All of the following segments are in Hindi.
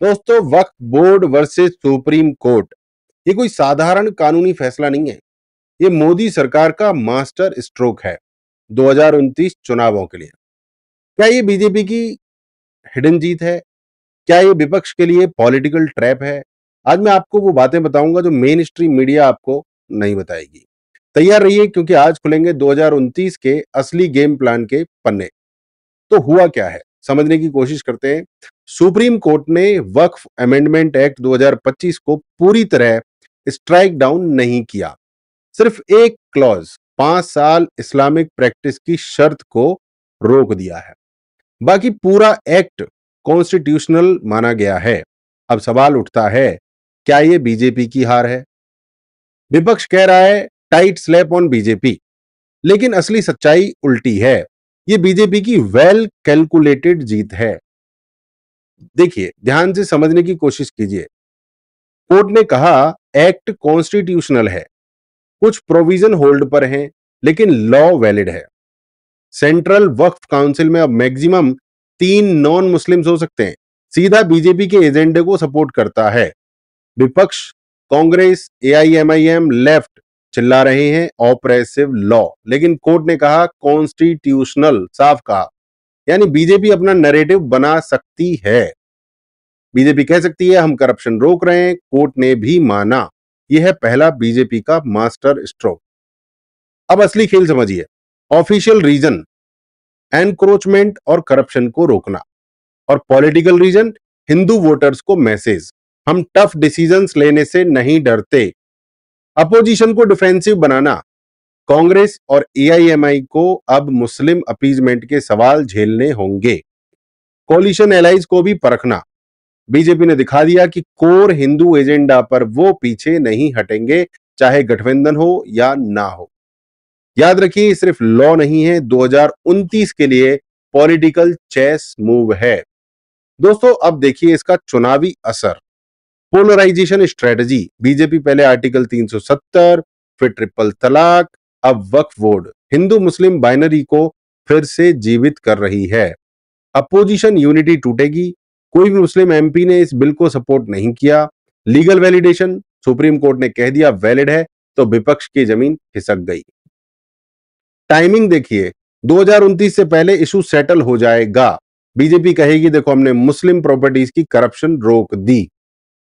दोस्तों, वक्फ बोर्ड वर्सेस सुप्रीम कोर्ट ये कोई साधारण कानूनी फैसला नहीं है। ये मोदी सरकार का मास्टर स्ट्रोक है 2029 चुनावों के लिए। क्या ये बीजेपी की हिडन जीत है? क्या ये विपक्ष के लिए पॉलिटिकल ट्रैप है? आज मैं आपको वो बातें बताऊंगा जो मेन स्ट्रीम मीडिया आपको नहीं बताएगी। तैयार रहिए, क्योंकि आज खुलेंगे 2029 के असली गेम प्लान के पन्ने। तो हुआ क्या है, समझने की कोशिश करते हैं। सुप्रीम कोर्ट ने वक्फ अमेंडमेंट एक्ट 2025 को पूरी तरह स्ट्राइक डाउन नहीं किया। सिर्फ एक क्लॉज 5 साल इस्लामिक प्रैक्टिस की शर्त को रोक दिया है। बाकी पूरा एक्ट कॉन्स्टिट्यूशनल माना गया है। अब सवाल उठता है, क्या यह बीजेपी की हार है? विपक्ष कह रहा है टाइट स्लैप ऑन बीजेपी, लेकिन असली सच्चाई उल्टी है। यह बीजेपी की वेल कैलकुलेटेड जीत है। देखिए, ध्यान से समझने की कोशिश कीजिए। कोर्ट ने कहा एक्ट कॉन्स्टिट्यूशनल है, कुछ प्रोविजन होल्ड पर हैं, लेकिन लॉ वैलिड है। सेंट्रल वक्फ काउंसिल में अब मैक्सिमम 3 नॉन मुस्लिम्स हो सकते हैं। सीधा बीजेपी के एजेंडे को सपोर्ट करता है। विपक्ष, कांग्रेस, एआईएमआईएम, लेफ्ट चिल्ला रहे हैं ऑपरेसिव लॉ, लेकिन कोर्ट ने कहा कॉन्स्टिट्यूशनल, साफ कहा। यानी बीजेपी अपना नैरेटिव बना सकती है। बीजेपी कह सकती है हम करप्शन रोक रहे हैं, कोर्ट ने भी माना। यह है पहला बीजेपी का मास्टर स्ट्रोक। अब असली खेल समझिए। ऑफिशियल रीजन एनक्रोचमेंट और करप्शन को रोकना, और पॉलिटिकल रीजन हिंदू वोटर्स को मैसेज, हम टफ डिसीजंस लेने से नहीं डरते। अपोजिशन को डिफेंसिव बनाना, कांग्रेस और एआईएमआई को अब मुस्लिम अपीजमेंट के सवाल झेलने होंगे। कोलिशन एलाइज को भी परखना, बीजेपी ने दिखा दिया कि कोर हिंदू एजेंडा पर वो पीछे नहीं हटेंगे, चाहे गठबंधन हो या ना हो। याद रखिए, सिर्फ लॉ नहीं है, 2029 के लिए पॉलिटिकल चेस मूव है। दोस्तों, अब देखिए इसका चुनावी असर। पोलराइजेशन स्ट्रेटजी, बीजेपी पहले आर्टिकल 370, फिर ट्रिपल तलाक, अब वक्फ बोर्ड, हिंदू मुस्लिम बाइनरी को फिर से जीवित कर रही है। अपोजिशन यूनिटी टूटेगी। कोई भी मुस्लिम एमपी ने इस बिल को सपोर्ट नहीं किया। लीगल वैलिडेशन, सुप्रीम कोर्ट ने कह दिया वैलिड है, तो विपक्ष की जमीन खिसक गई। टाइमिंग देखिए, 2029 से पहले इशू सेटल हो जाएगा। बीजेपी कहेगी देखो हमने मुस्लिम प्रॉपर्टीज की करप्शन रोक दी।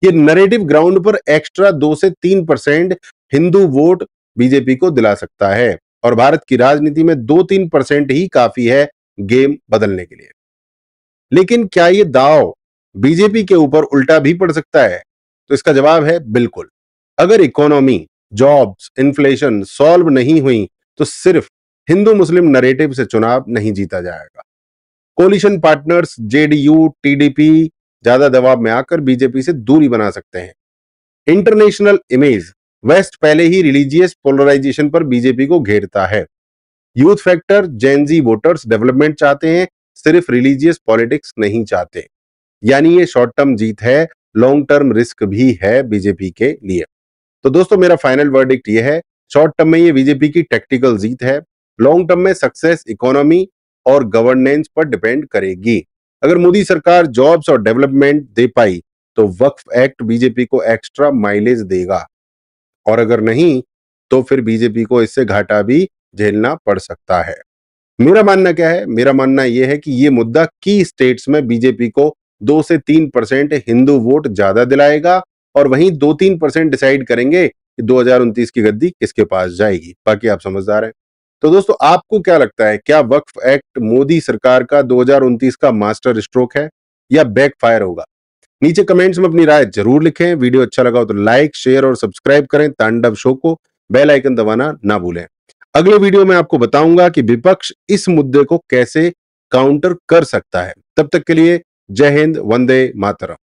ये नैरेटिव ग्राउंड पर एक्स्ट्रा 2 से 3% हिंदू वोट बीजेपी को दिला सकता है, और भारत की राजनीति में 2-3% ही काफी है गेम बदलने के लिए। लेकिन क्या ये दांव बीजेपी के ऊपर उल्टा भी पड़ सकता है? तो इसका जवाब है बिल्कुल। अगर इकोनॉमी, जॉब्स, इन्फ्लेशन सॉल्व नहीं हुई, तो सिर्फ हिंदू मुस्लिम नैरेटिव से चुनाव नहीं जीता जाएगा। कोलिशन पार्टनर्स जेडीयू, टीडीपी ज्यादा दबाव में आकर बीजेपी से दूरी बना सकते हैं। इंटरनेशनल इमेज, वेस्ट पहले ही रिलीजियस पोलराइजेशन पर बीजेपी को घेरता है। Youth factor, Gen Z voters development चाहते हैं, सिर्फ रिलीजियस पॉलिटिक्स नहीं चाहते। यानी ये शॉर्ट टर्म जीत है, लॉन्ग टर्म रिस्क भी है बीजेपी के लिए। तो दोस्तों, मेरा फाइनल वर्डिक्ट ये है, शॉर्ट टर्म में ये बीजेपी की टैक्टिकल जीत है, लॉन्ग टर्म में सक्सेस इकोनॉमी और गवर्नेंस पर डिपेंड करेगी। अगर मोदी सरकार जॉब्स और डेवलपमेंट दे पाई, तो वक्फ एक्ट बीजेपी को एक्स्ट्रा माइलेज देगा, और अगर नहीं, तो फिर बीजेपी को इससे घाटा भी झेलना पड़ सकता है। मेरा मानना क्या है? मेरा मानना यह है कि यह मुद्दा की स्टेट्स में बीजेपी को 2 से 3% हिंदू वोट ज्यादा दिलाएगा, और वहीं 2-3% डिसाइड करेंगे कि 2029 की गद्दी किसके पास जाएगी। बाकी आप समझदार हैं। तो दोस्तों, आपको क्या लगता है, क्या वक्फ एक्ट मोदी सरकार का 2029 का मास्टर स्ट्रोक है या बैकफायर होगा? नीचे कमेंट्स में अपनी राय जरूर लिखें। वीडियो अच्छा लगा हो तो लाइक, शेयर और सब्सक्राइब करें तांडव शो को। बेल आइकन दबाना ना भूलें। अगले वीडियो में आपको बताऊंगा कि विपक्ष इस मुद्दे को कैसे काउंटर कर सकता है। तब तक के लिए जय हिंद, वंदे मातरम।